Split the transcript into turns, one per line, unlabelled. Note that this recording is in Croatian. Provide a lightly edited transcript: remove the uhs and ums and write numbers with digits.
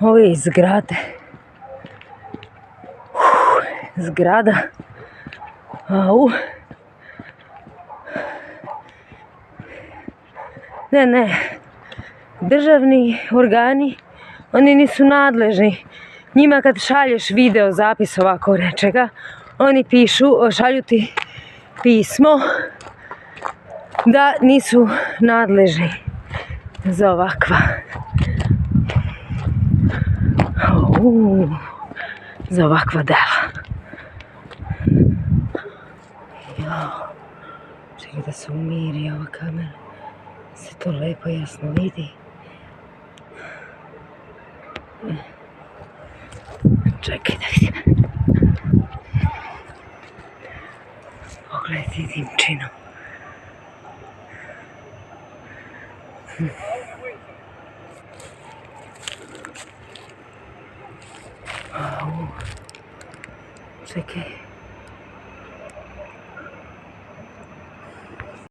ove zgrade. Zgrada. Au. Ne. Državni organi, oni nisu nadležni. Njima kad šalješ video zapis ovako nečega, oni šalju ti pismo da nisu nadležni za ovakva. Za ovakva dela. Čekaj da se umiri ova kamera. Se to lepo jasno vidi. Čekaj da vidim. Pogledajte dimčinu. Čekaj.